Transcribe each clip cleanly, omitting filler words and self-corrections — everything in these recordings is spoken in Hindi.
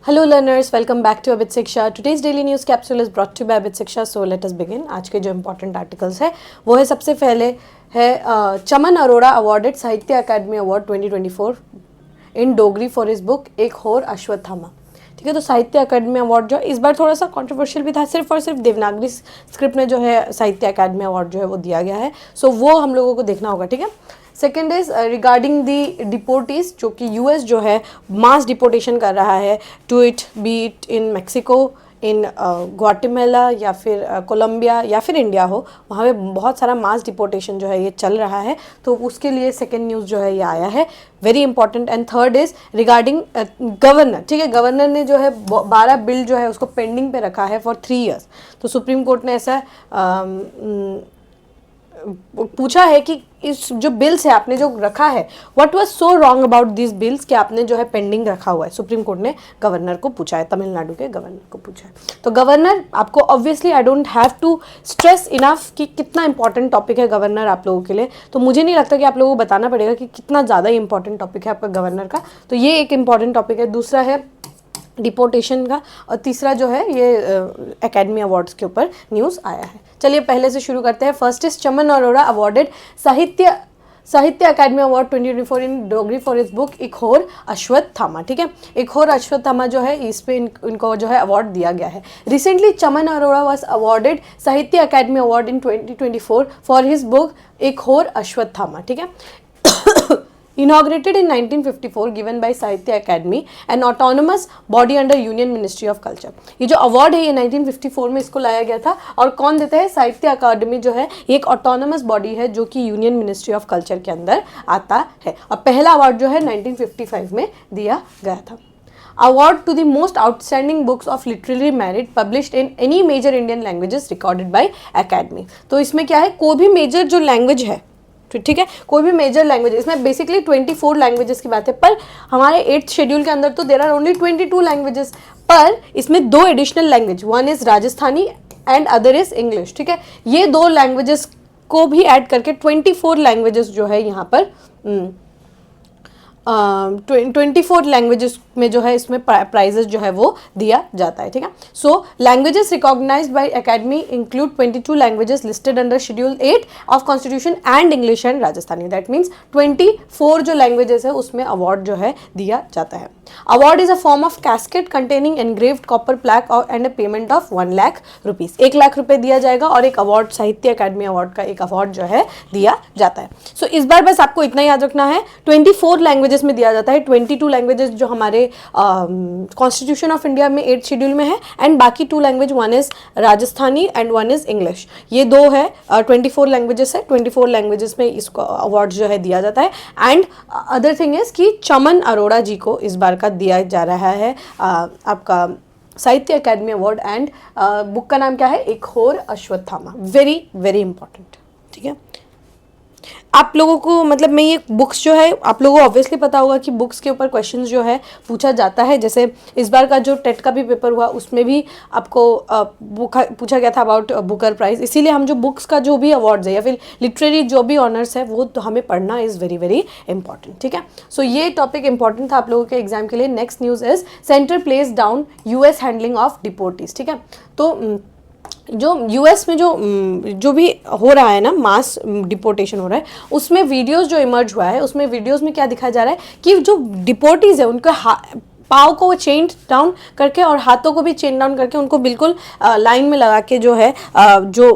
Hello learners, welcome back to Abit Shiksha. Today's daily news capsule is brought to you by Abit Shiksha. So let us begin. आज के जो important articles है वो है सबसे पहले है चमन Arora awarded Sahitya Akademi award 2024 in Dogri for his book Ek Hor Ashwatthama. ठीक है, तो साहित्य अकादमी अवार्ड जो इस बार थोड़ा सा कंट्रोवर्शियल भी था, सिर्फ और सिर्फ देवनागरी स्क्रिप्ट में जो है साहित्य अकादमी अवार्ड जो है वो दिया गया है। सो वो हम लोगों को देखना होगा। ठीक है, सेकेंड इज रिगार्डिंग दी डिपोर्टीज, जो कि यूएस जो है मास डिपोर्टेशन कर रहा है, to it be it in Mexico, in Guatemala या फिर कोलंबिया या फिर इंडिया हो, वहाँ पे बहुत सारा मास डिपोर्टेशन जो है ये चल रहा है। तो उसके लिए सेकेंड न्यूज़ जो है ये आया है, very important. And third is regarding governor. ठीक है, गवर्नर ने जो है 12 बिल जो है उसको पेंडिंग पे रखा है फॉर 3 years। तो सुप्रीम कोर्ट ने ऐसा पूछा है कि इस जो बिल्स है आपने जो रखा है, what was so wrong about this bills कि आपने जो है पेंडिंग रखा हुआ है। सुप्रीम कोर्ट ने गवर्नर को पूछा है, तमिलनाडु के गवर्नर को पूछा है। तो गवर्नर आपको obviously I don't have to stress enough कि कितना इंपॉर्टेंट टॉपिक है गवर्नर आप लोगों के लिए। तो मुझे नहीं लगता कि आप लोगों को बताना पड़ेगा कि कितना ज़्यादा इंपॉर्टेंट टॉपिक है आपका गवर्नर का। तो ये एक इंपॉर्टेंट टॉपिक है। दूसरा है डिपोर्टेशन का, और तीसरा जो है ये एकेडमी अवार्ड्स के ऊपर न्यूज़ आया है। चलिए पहले से शुरू करते हैं। First is Chaman Arora awarded Sahitya Akademi award 2024 in Dogri for his book Ek Hor Ashwatthama. ठीक है, एक होर अश्वत्थामा जो है इस पे इनको जो है अवार्ड दिया गया है। Recently Chaman Arora was awarded Sahitya Akademi award in 2024 for his book Ek Hor Ashwatthama. ठीक है, inaugurated in 1954, given by साहित्य अकादमी, an autonomous body under Union Ministry of Culture। ये जो अवार्ड है ये 1954 में इसको लाया गया था। और कौन देता है? साहित्य अकादमी जो है ये एक ऑटोनमस बॉडी है जो कि यूनियन मिनिस्ट्री ऑफ कल्चर के अंदर आता है। और पहला अवार्ड जो है 1955 में दिया गया था। Award to the most outstanding books of literary merit published in any major Indian languages recorded by Academy। तो इसमें क्या है, कोई भी मेजर जो लैंग्वेज है, ठीक है, कोई भी मेजर लैंग्वेज, इसमें बेसिकली 24 लैंग्वेजेस की बात है, पर हमारे 8th शेड्यूल के अंदर तो देर आर ओनली 22 लैंग्वेजेस, पर इसमें 2 additional language, one is Rajasthani and other is English. ठीक है, ये 2 लैंग्वेजेस को भी ऐड करके 24 लैंग्वेजेस जो है यहाँ पर 24 लैंग्वेजेस में जो है इसमें प्राइजेस जो है वो दिया जाता है। ठीक है, so languages recognised by academy include 22 languages listed under schedule 8 of constitution and English and Rajasthani. That means 24 जो लैंग्वेजेस है उसमें अवार्ड जो है दिया जाता है। Award is a form of casket containing engraved copper plaque and a payment of 1 lakh rupees. 1 lakh रुपए दिया जाएगा और एक अवार्ड, साहित्य अकादमी अवार्ड का एक अवार्ड जो है दिया जाता है। सो इस बार बस आपको इतना याद रखना है, 24 लैंग्वेजेस में दिया जाता है। 22 लैंग्वेजेस जो हमारे कॉन्स्टिट्यूशन ऑफ इंडिया में 8th शेड्यूल में है, एंड बाकी 2 language, one is Rajasthani and one is English. ये 2 है, 24 लैंग्वेजेस है। 24 लैंग्वेजेस में इसको अवार्ड जो है दिया जाता है। एंड अदर थिंग इज कि चमन अरोड़ा जी को इस बार का दिया जा रहा है आपका साहित्य अकादमी अवार्ड। एंड बुक का नाम क्या है? एक Hor Ashwatthama. Very very important. ठीक है, आप लोगों को मतलब मैं ये बुक्स जो है, आप लोगों को ऑब्वियसली पता होगा कि बुक्स के ऊपर क्वेश्चंस जो है पूछा जाता है। जैसे इस बार का जो टेट का भी पेपर हुआ उसमें भी आपको पूछा गया था अबाउट बुकर प्राइज। इसीलिए हम जो बुक्स का जो भी अवार्ड्स है या फिर लिटरेरी जो भी ऑनर्स है वो तो हमें पढ़ना इज़ वेरी वेरी इंपॉर्टेंट। ठीक है, सो ये टॉपिक इंपॉर्टेंट था आप लोगों के एग्जाम के लिए। Next news is centre plays down US handling of deportees. ठीक है, तो जो यूएस में जो भी हो रहा है ना, मास डिपोर्टेशन हो रहा है, उसमें वीडियोस जो इमर्ज हुआ है, उसमें वीडियोस में क्या दिखाया जा रहा है कि जो डिपोर्टीज है उनके पाँव को वो चेन डाउन करके और हाथों को भी चेन डाउन करके उनको बिल्कुल लाइन में लगा के जो है जो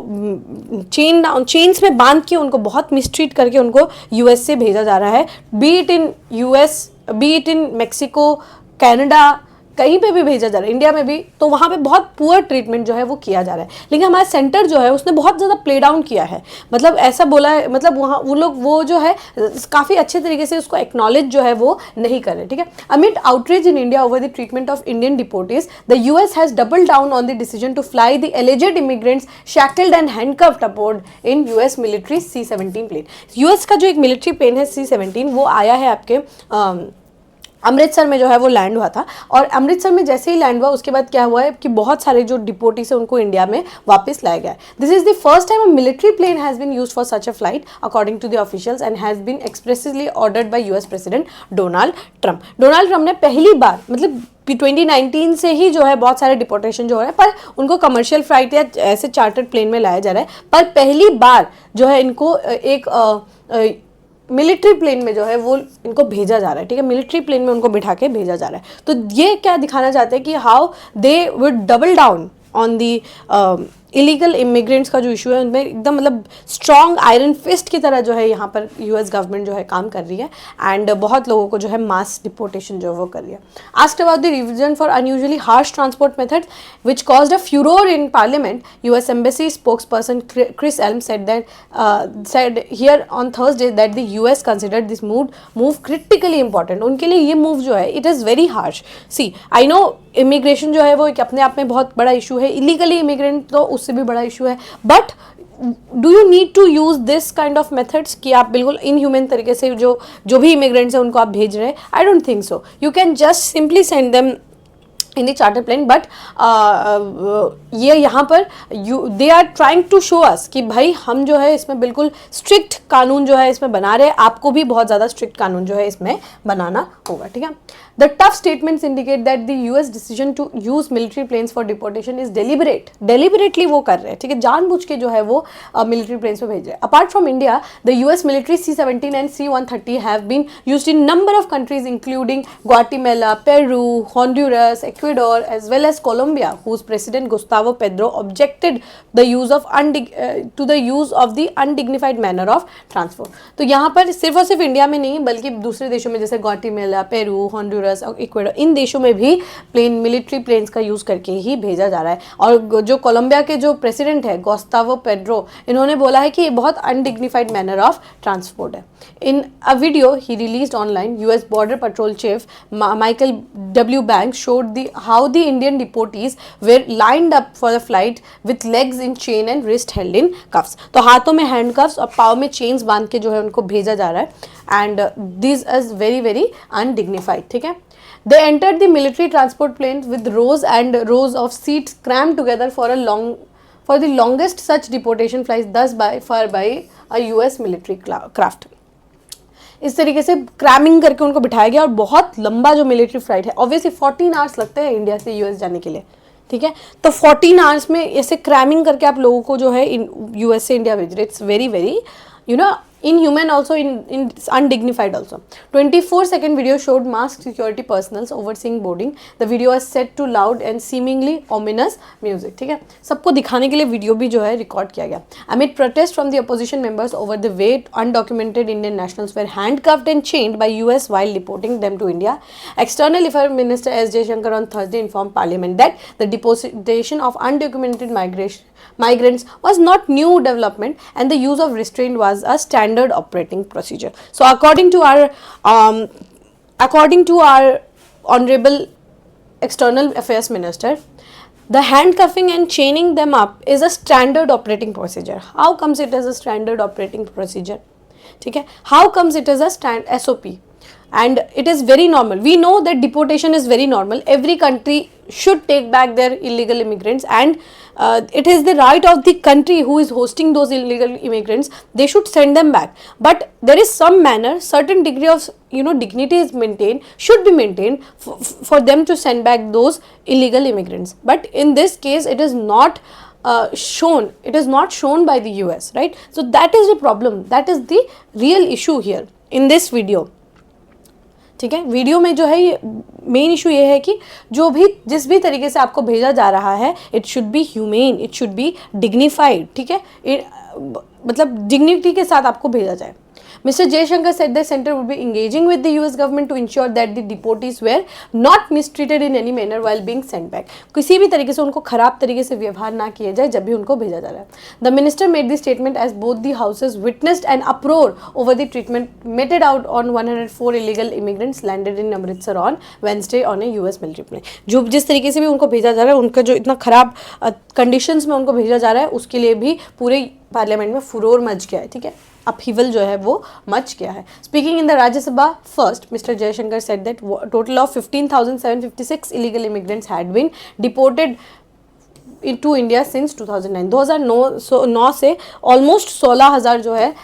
चेन्स में बांध के उनको बहुत मिसट्रीट करके उनको यूएस से भेजा जा रहा है। B it in US, B it in Mexico, Canada, कहीं पे भी भेजा जा रहा है, इंडिया में भी, तो वहाँ पे बहुत पुअर ट्रीटमेंट जो है वो किया जा रहा है। लेकिन हमारा सेंटर जो है उसने बहुत ज़्यादा प्ले डाउन किया है, मतलब ऐसा बोला है, मतलब वहाँ वो लोग वो जो है काफ़ी अच्छे तरीके से उसको एक्नॉलेज जो है वो नहीं कर रहे। ठीक है, amid outreach in India over the treatment of Indian deportees, the US has double down on the decision to fly the alleged immigrants shackled and handcuffed aboard in US military C-17 plane. US का जो एक मिलिट्री प्लेन है C-17 वो आया है आपके अमृतसर में जो है वो लैंड हुआ था। और अमृतसर में जैसे ही लैंड हुआ उसके बाद क्या हुआ है कि बहुत सारे जो डिपोटीज है उनको इंडिया में वापस लाया गया है। This is the first time a military plane has been used for such a flight according to the officials and has been expressively ordered by US president Donald Trump. Donald Trump ने पहली बार, मतलब 2019 से ही जो है बहुत सारे डिपोर्टेशन जो हो रहे हैं, पर उनको कमर्शियल फ्लाइट या ऐसे चार्टर्ड प्लेन में लाया जा रहा है, पर पहली बार जो है इनको एक मिलिट्री प्लेन में जो है वो इनको भेजा जा रहा है। ठीक है, मिलिट्री प्लेन में उनको बिठा के भेजा जा रहा है। तो ये क्या दिखाना चाहते हैं कि how they would double down on the illegal immigrants का जो इशू है उनमें एकदम मतलब स्ट्रॉन्ग आयरन फिस्ट की तरह जो है यहाँ पर यूएस गवर्नमेंट जो है काम कर रही है एंड बहुत लोगों को जो है मास डिपोर्टेशन जो है वो कर रही है। Asked about the revision for unusually harsh transport methods which caused a furore in parliament, US embassy spokesperson Chris Elm said here on Thursday that the US considered this move critically important. उनके लिए ये मूव जो है it is very harsh. See I know immigration जो है वो एक अपने आप में बहुत बड़ा इशू है, इलीगली इमिग्रेंट तो उससे भी बड़ा इशू है, but do you need to use this kind of methods कि आप बिल्कुल इनह्यूमन तरीके से जो भी इमिग्रेंट्स हैं उनको आप भेज रहे हैं? I don't think so. You can just simply send them in the charter plane, but ये यहाँ पर they are trying to show us कि भाई हम जो है इसमें बिल्कुल स्ट्रिक्ट कानून जो है इसमें बना रहे हैं, आपको भी बहुत ज़्यादा स्ट्रिक्ट कानून जो है इसमें बनाना होगा। ठीक है, the tough statements indicate that the US decision to use military planes for deportation is deliberately वो कर रहे हैं। ठीक है, जानबूझ के जो है वो मिलिट्री प्लेन्स पे भेज रहे हैं। Apart from India, the US military C-17 and C-130 have been used in number of countries including Guatemala, Peru, Honduras, Ecuador as well as Colombia, whose president Gustavo Petro objected the use of the undignified manner of transport. तो यहाँ पर सिर्फ और सिर्फ इंडिया में नहीं बल्कि दूसरे देशों में जैसे ग्वाटेमाला, पेरू, हॉन्डुरस और इक्वेडोर, इन देशों में भी मिलिट्री प्लेन्स का यूज़ करके ही भेजा जा रहा है। और जो कोलंबिया के जो प्रेसिडेंट है गुस्तावो पेड्रो, इन्होंने बोला है कि ये बहुत अनडिग्निफाइड मैनर ऑफ ट्रांसपोर्ट है। In a video he released online, US Border Patrol Chief Michael W. Banks showed how the Indian deportees were lined up for the flight with legs in chain and wrist held in cuffs. तो हाथों में हैंड कफ्स और पाँव में चेन्स बांध के जो है उनको भेजा जा रहा है and this is very very undignified. ठीक है, they entered the military transport planes with rows and rows of seats crammed together for the longest such deportation flights thus far by a US military craft. इस तरीके से क्रैमिंग करके उनको बिठाया गया और बहुत लंबा जो मिलिट्री फ्लाइट है, ऑब्वियसली 14 आवर्स लगते हैं इंडिया से यूएस जाने के लिए। ठीक है, तो 14 आवर्स में ऐसे क्रैमिंग करके आप लोगों को जो है यूएस से इंडिया भेज रहे, it's very very inhuman, also in undignified also. 24-second video showed masked security personnel overseeing boarding. The video was set to loud and seemingly ominous music. ठीक है, सबको दिखाने के लिए वीडियो भी जो है रिकॉर्ड किया गया। Amid protest from the opposition members over the way undocumented Indian nationals were handcuffed and chained by US while deporting them to India, External Affairs Minister S. Jaishankar on Thursday informed Parliament that the deportation of undocumented migrants was not new development and the use of restraint was a standard operating procedure. So according to our honorable External Affairs Minister, the handcuffing and chaining them up is a standard operating procedure. How comes it is a standard operating procedure? ठीक है, how comes it is a SOP? And it is very normal. We know that deportation is very normal. Every country should take back their illegal immigrants and it is the right of the country who is hosting those illegal immigrants. They should send them back. But there is some manner, certain degree of dignity is maintained, should be maintained for them to send back those illegal immigrants. But in this case, it is not shown. It is not shown by the US, right? So that is the problem. That is the real issue here in this video. ठीक है, वीडियो में जो है ये मेन इशू ये है कि जिस भी तरीके से आपको भेजा जा रहा है, it should be humane, it should be dignified. ठीक है, मतलब डिग्निटी के साथ आपको भेजा जाए। Mr. Jaishankar said the center would be engaging with the US government to ensure that the deportees were not mistreated in any manner while being sent back. किसी भी तरीके से उनको खराब तरीके से व्यवहार ना किया जाए जब भी उनको भेजा जा रहा है। The minister made the statement as both the houses witnessed an uproar over the treatment meted out on 104 illegal immigrants landed in Amritsar on Wednesday on a US military plane. जो जिस तरीके से भी उनको भेजा जा रहा है, उनका जो इतना खराब कंडीशंस में उनको भेजा जा रहा है, उसके लिए भी पूरे पार्लियामेंट में फुरोर मच गया है। ठीक है, अपहीवल जो है वो मच गया है. Speaking in the Rajya Sabha first, mister Jaishankar said that total of 15,756 illegal immigrants had been deported to India since 2009. 2009 से ऑलमोस्ट 16,000 जो है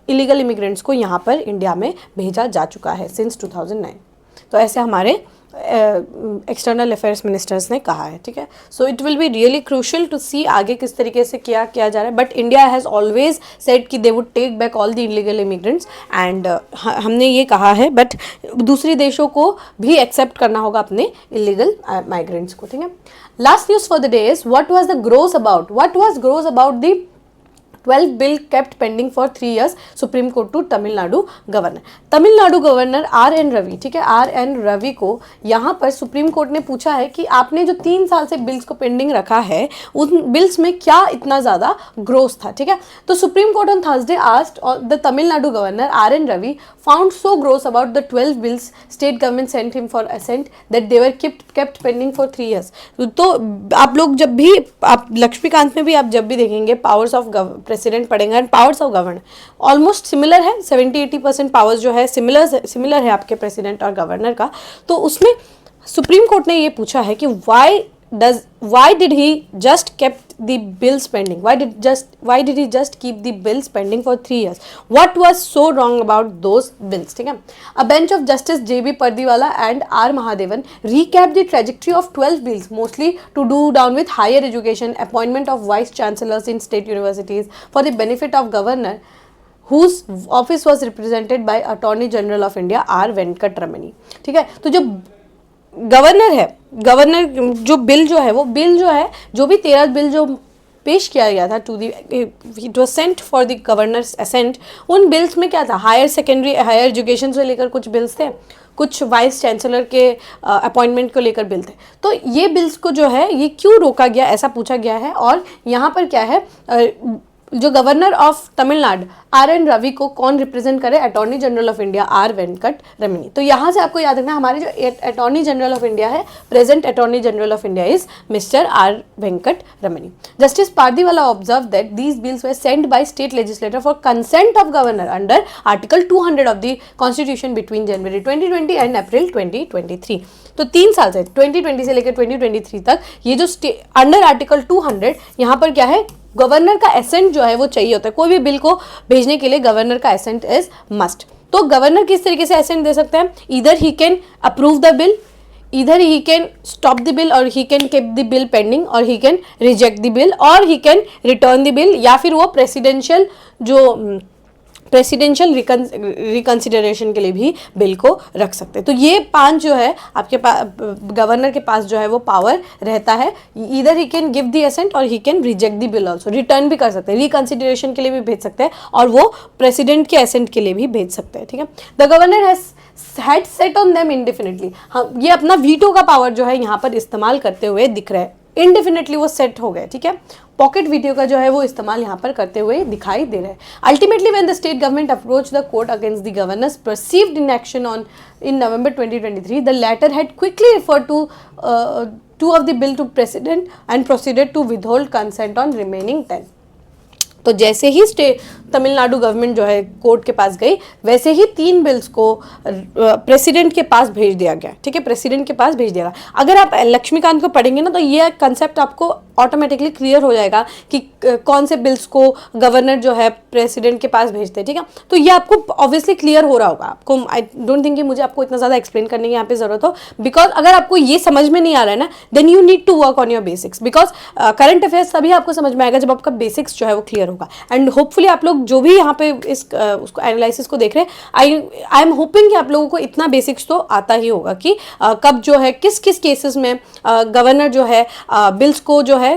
इलीगल इमिग्रेंट्स को यहाँ पर इंडिया में भेजा जा चुका है सिंस 2009. तो ऐसे हमारे एक्सटर्नल अफेयर्स मिनिस्टर्स ने कहा है. ठीक है, so it will be really crucial to see आगे किस तरीके से क्या किया जा रहा है. But India has always said कि they would take back all the illegal immigrants and हमने ये कहा है, बट दूसरे देशों को भी एक्सेप्ट करना होगा अपने इलीगल माइग्रेंट्स को. ठीक है, last news for the day is what was the grouse about the 12 bill kept pending for 3 years Supreme Court to Tamil Nadu governor R N. Ravi. ठीक है, आर.एन. रवि को यहाँ पर सुप्रीम कोर्ट ने पूछा है कि आपने जो 3 साल से बिल्स को पेंडिंग रखा है उन बिल्स में क्या इतना ज़्यादा ग्रोथ था. ठीक है, तो Supreme Court on Thursday asked the Tamil Nadu governor R N. Ravi found so growth about the 12 bills state government sent him for assent that they were kept pending for 3 years. तो आप लोग जब भी आप लक्ष्मीकांत में भी आप जब भी देखेंगे पावर्स ऑफ प्रेसिडेंट पढ़ेंगे and powers of governor almost similar है. 70-80% पावर्स जो है सिमिलर है आपके प्रेसिडेंट और गवर्नर का. तो उसमें सुप्रीम कोर्ट ने ये पूछा है कि why did he just kept the bills pending? Why did he just keep the bills pending for 3 years? What was so wrong about those bills? ठीक है, a bench of Justice J.B. Pardiwala and R. Mahadevan recapped the trajectory of 12 bills, mostly to do down with higher education, appointment of vice chancellors in state universities for the benefit of governor whose office was represented by Attorney General of India R. Venkat Ramani. ठीक है, तो जो गवर्नर जो बिल जो है जो भी 13 बिल जो पेश किया गया था to the it was sent for the governor's assent. उन बिल्स में क्या था, हायर एजुकेशन से लेकर कुछ बिल्स थे, कुछ वाइस चांसलर के अपॉइंटमेंट को लेकर बिल थे. तो ये बिल्स को जो है ये क्यों रोका गया ऐसा पूछा गया है. और यहाँ पर क्या है, जो governor of Tamil Nadu R N. Ravi को कौन रिप्रेजेंट करे, attorney general of India R. Venkataramani. तो यहाँ से आपको याद रखना हमारे जो अटॉर्नी जनरल ऑफ इंडिया है, present attorney general of India is mister R. Venkataramani. Justice Pardiwala observe that these bills were sent by state legislator for consent of governor under article 200 of the constitution between January 2020 and April 2023. तो 3 साल से 2020 से लेकर 2023 तक ये जो अंडर आर्टिकल 200 यहाँ पर क्या है, गवर्नर का एसेंट जो है वो चाहिए होता है. कोई भी बिल को भेजने के लिए गवर्नर का एसेंट इज मस्ट. तो गवर्नर किस तरीके से एसेंट दे सकते हैं, either he can approve the bill, either he can stop the bill or he can keep the bill pending or he can reject the bill or he can return the bill, या फिर वो प्रेसिडेंशियल रिकंसिडरेशन के लिए भी बिल को रख सकते हैं. तो ये 5 जो है आपके पास गवर्नर के पास जो है वो पावर रहता है. Either he can give the assent or he can reject the bill also. Return भी कर सकते हैं, रिकंसिडरेशन के लिए भी भेज सकते हैं और वो प्रेसिडेंट के एसेंट के लिए भी भेज सकते हैं. ठीक है, the governor had set on them इंडेफिनिटली. हम ये अपना वीटो का पावर जो है यहाँ पर इस्तेमाल करते हुए दिख रहा है. इंडेफिनिटली वो सेट हो गए. ठीक है, पॉकेट वीडियो का जो है वो इस्तेमाल यहाँ पर करते हुए दिखाई दे रहा है. Ultimately when the state government approach the court against the governors perceived inaction in November 2023, the latter had quickly referred to 2 of the bill to president and proceeded to withhold consent on remaining 10. तो जैसे ही तमिलनाडु गवर्नमेंट जो है कोर्ट के पास गई, वैसे ही 3 बिल्स को प्रेसिडेंट के पास भेज दिया गया. ठीक है, प्रेसिडेंट के पास भेज दिया गया. अगर आप लक्ष्मीकांत को पढ़ेंगे ना तो ये कंसेप्ट आपको ऑटोमेटिकली क्लियर हो जाएगा कि कौन से बिल्स को गवर्नर जो है प्रेसिडेंट के पास भेजते हैं. ठीक है, तो ये आपको ऑब्वियसली क्लियर हो रहा होगा. आपको आई डोंट थिंक कि मुझे आपको इतना ज़्यादा एक्सप्लेन करने की यहाँ पे ज़रूरत हो, बिकॉज अगर आपको ये समझ में नहीं आ रहा है ना, then you need to work on your basics. Because current affairs तभी आपको समझ में आएगा जब आपका बेसिक्स जो है वो क्लियर होगा. एंड होपफुली आप लोग जो भी यहाँ पे उसको एनालिसिस को देख रहे हैं, आई एम होपिंग कि आप लोगों को इतना बेसिक्स तो आता ही होगा कि कब जो है किस किस केसेस में गवर्नर जो है बिल्स को जो है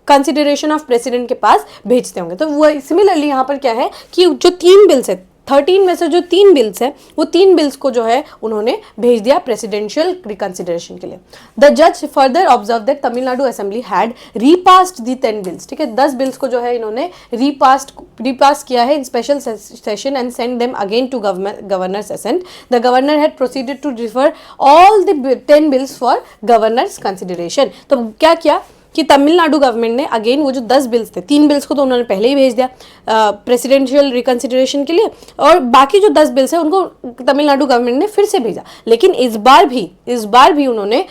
कंसिडरेशन ऑफ प्रेसिडेंट के पास भेजते होंगे. तो वो सिमिलरली यहाँ पर क्या है कि जो 3 बिल्स है 13 में से जो 3 बिल्स है वो 3 बिल्स को जो है उन्होंने भेज दिया प्रेसिडेंशियल रिकंसिडरेशन के लिए. द जज further observe that Tamil Nadu assembly had repassed the 10 bills. ठीक है, 10 बिल्स को जो है इन्होंने रीपास किया है in special session and send them again to governor's assent. The governor had proceeded to refer all the 10 bills for governor's consideration. तो क्या किया कि तमिलनाडु गवर्नमेंट ने अगेन वो जो 10 बिल्स थे, 3 बिल्स को तो उन्होंने पहले ही भेज दिया प्रेसिडेंशियल रिकंसिडरेशन के लिए, और बाकी जो 10 बिल्स है उनको तमिलनाडु गवर्नमेंट ने फिर से भेजा। लेकिन इस बार भी उन्होंने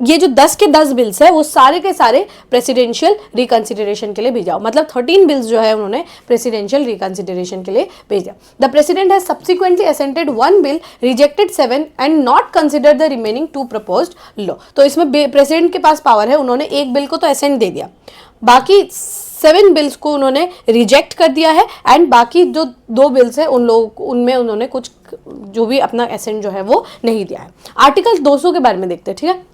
ये जो 10 के 10 बिल्स है वो सारे के सारे प्रेसिडेंशियल रिकंसिडरेशन के लिए भेजा। मतलब 13 बिल्स जो है उन्होंने प्रेसिडेंशियल रिकंसिडरेशन के लिए भेजा। The president has subsequently assented 1 bill, rejected 7 and not consider the remaining 2 proposed law. तो इसमें प्रेसिडेंट के पास पावर है, उन्होंने एक बिल को तो असेंट दे दिया, बाकी 7 बिल्स को उन्होंने रिजेक्ट कर दिया है, एंड बाकी जो 2 बिल्स है उनमें उन्होंने कुछ जो भी अपना असेंट जो है वो नहीं दिया है। आर्टिकल 200 के बारे में देखते हैं, ठीक है।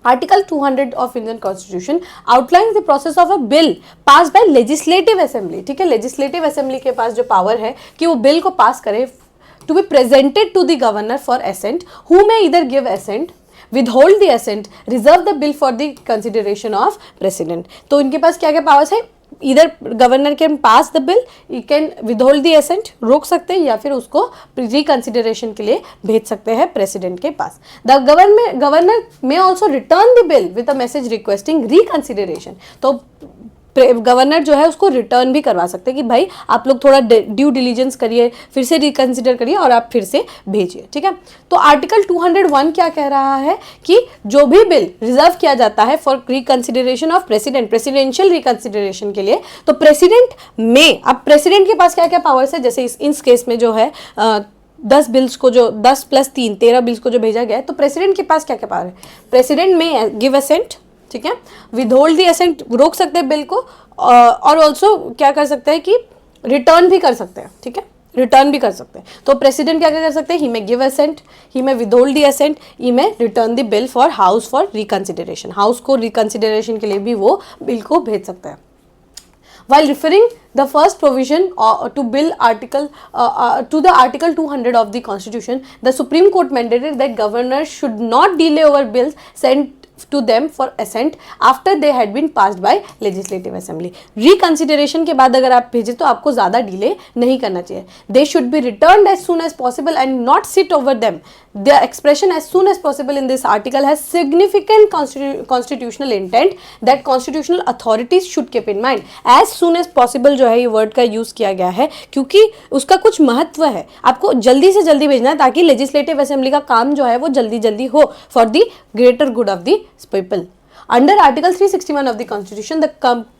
Article 200 of Indian Constitution outlines the process of a bill passed by legislative assembly, ठीक है। legislative assembly के पास जो पावर है कि वो बिल को पास करे, to be presented to the governor for assent, who may either give assent, withhold the assent, reserve the bill for the consideration of president। तो इनके पास क्या क्या पावर्स है, इधर governor can pass the bill, you can withhold the assent, रोक सकते हैं, या फिर उसको रिकंसिडरेशन के लिए भेज सकते हैं प्रेसिडेंट के पास। द गवर्नर में also written the bill with a message requesting reconsideration. तो गवर्नर जो है उसको रिटर्न भी करवा सकते हैं कि भाई आप लोग थोड़ा ड्यू डिलीजेंस करिए, फिर से रिकंसिडर करिए और आप फिर से भेजिए, ठीक है। तो आर्टिकल 201 क्या कह रहा है कि जो भी बिल रिजर्व किया जाता है for reconsideration of president, presidential reconsideration के लिए, तो प्रेसिडेंट में, अब प्रेसिडेंट के पास क्या क्या पावर्स है, जैसे इस केस में जो है 10 बिल्स को जो 10 + 3 13 बिल्स को जो भेजा गया है, तो प्रेसिडेंट के पास क्या क्या पावर है, प्रेसिडेंट में गिव असेंट, ठीक है, विदहोल्ड दी असेंट, रोक सकते हैं बिल को, और ऑल्सो क्या कर सकते हैं कि रिटर्न भी कर सकते हैं, ठीक है, रिटर्न भी कर सकते हैं। तो प्रेसिडेंट क्या क्या कर सकते हैं, ही में गिव असेंट, ही में विदहोल्ड दी असेंट, ही में return the bill for house for reconsideration, house को रिकंसिडरेशन के लिए भी वो बिल को भेज सकते हैं। While referring the first provision to the Article 200 of the Constitution, the Supreme Court mandated that governors should not delay over bills sent to them for assent after they had been passed by legislative assembly। Reconsideration के बाद अगर आप भेजें तो आपको ज़्यादा डिले नहीं करना चाहिए। They should be returned as soon as possible and not sit over them। The expression as soon as possible in this article has significant constitutional intent that constitutional authorities should keep in mind। As soon as possible जो है ये वर्ड का यूज़ किया गया है क्योंकि उसका कुछ महत्व है, आपको जल्दी से जल्दी भेजना है ताकि लेजिस्लेटिव असेंबली का काम जो है वो जल्दी जल्दी हो for the greater good of the people। Under Article 361 of the Constitution, the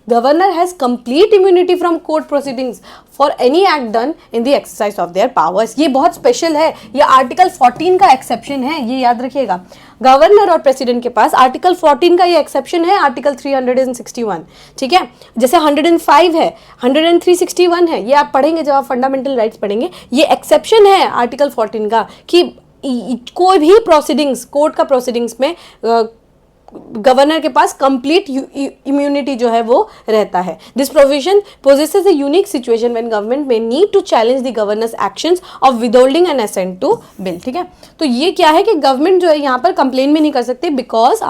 governor has complete immunity from court proceedings for any act done in the exercise of their powers। ये बहुत स्पेशल है, ये आर्टिकल 14 का एक्सेप्शन है, ये याद रखिएगा। गवर्नर और प्रेसिडेंट के पास आर्टिकल 14 का ये एक्सेप्शन है आर्टिकल 361, ठीक है। जैसे 105 है, 10361 है, ये आप पढ़ेंगे जब आप फंडामेंटल राइट्स पढ़ेंगे, ये एक्सेप्शन है आर्टिकल 14 का कि कोई भी प्रोसीडिंग्स, कोर्ट का प्रोसीडिंग्स में गवर्नर के पास कंप्लीट इम्यूनिटी जो है वो रहता है। This provision possesses a unique situation when government may need to challenge the governor's actions of withholding an assent to bill, ठीक है। तो ये क्या है कि गवर्नमेंट जो है यहाँ पर कंप्लेन भी नहीं कर सकती बिकॉज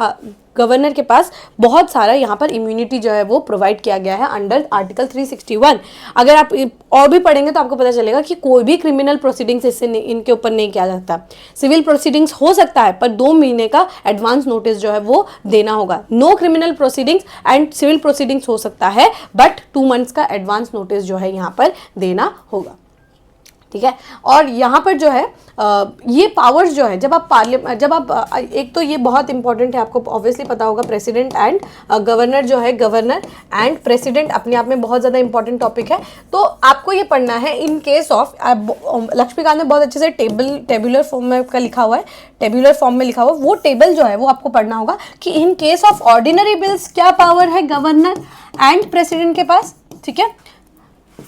गवर्नर के पास बहुत सारा यहाँ पर इम्यूनिटी जो है वो प्रोवाइड किया गया है अंडर आर्टिकल 361। अगर आप और भी पढ़ेंगे तो आपको पता चलेगा कि कोई भी क्रिमिनल प्रोसीडिंग्स इससे इनके ऊपर नहीं किया जाता। सिविल प्रोसीडिंग्स हो सकता है पर 2 महीने का एडवांस नोटिस जो है वो देना होगा। No criminal proceedings and civil proceedings हो सकता है बट 2 मंथ्स का एडवांस नोटिस जो है यहाँ पर देना होगा, ठीक है। और यहाँ पर जो है ये पावर्स जो है जब आप एक तो ये बहुत इंपॉर्टेंट है, आपको ऑब्वियसली पता होगा प्रेसिडेंट एंड गवर्नर जो है, गवर्नर एंड प्रेसिडेंट अपने आप में बहुत ज़्यादा इंपॉर्टेंट टॉपिक है। तो आपको ये पढ़ना है इन केस ऑफ, लक्ष्मीकांत ने बहुत अच्छे से टेबुलर फॉर्म में का लिखा हुआ है, टेबुलर फॉर्म में लिखा हुआ है, वो टेबल जो है वो आपको पढ़ना होगा कि in case of ordinary bills क्या पावर है गवर्नर एंड प्रेसिडेंट के पास, ठीक है।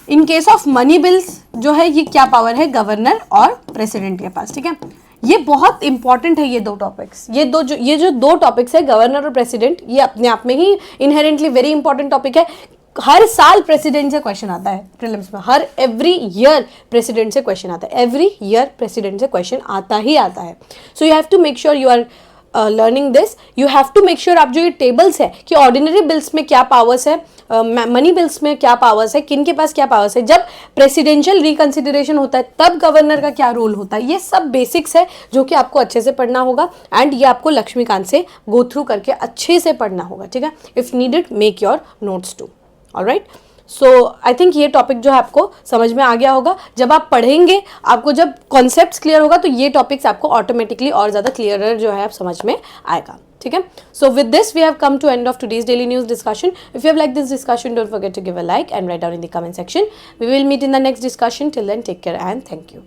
In case of money bills जो है ये क्या पावर है गवर्नर और प्रेसिडेंट के पास, ठीक है। ये बहुत इंपॉर्टेंट है ये 2 टॉपिक्स, ये जो 2 टॉपिक्स है गवर्नर और प्रेसिडेंट, ये अपने आप में ही इनहेरेंटली वेरी इंपॉर्टेंट टॉपिक है। हर साल प्रेसिडेंट से क्वेश्चन आता है प्रीलिम्स में, हर एवरी ईयर प्रेसिडेंट से क्वेश्चन आता है, एवरी ईयर प्रेसिडेंट से क्वेश्चन आता ही आता है। So you have to make sure you are learning this you have to make sure आप जो ये टेबल्स है कि ऑर्डिनरी बिल्स में क्या पावर्स है, मनी बिल्स में क्या पावर्स है, किन के पास क्या पावर्स है, जब प्रेसिडेंशियल रिकंसिडरेशन होता है तब गवर्नर का क्या रोल होता है, ये सब बेसिक्स है जो कि आपको अच्छे से पढ़ना होगा एंड ये आपको लक्ष्मीकांत से गो थ्रू करके अच्छे से पढ़ना होगा, ठीक है. If needed make your notes too. Alright, so I think ये टॉपिक जो है आपको समझ में आ गया होगा. जब आप पढ़ेंगे, आपको जब कॉन्सेप्ट्स क्लियर होगा तो ये टॉपिक्स आपको ऑटोमेटिकली और ज़्यादा क्लियरर जो है आप समझ में आएगा, ठीक है. So with this we have come to end of today's daily news discussion. If you have like this discussion, don't forget to give a like and write down in the comment section. We will meet in the next discussion. Till then take care and thank you.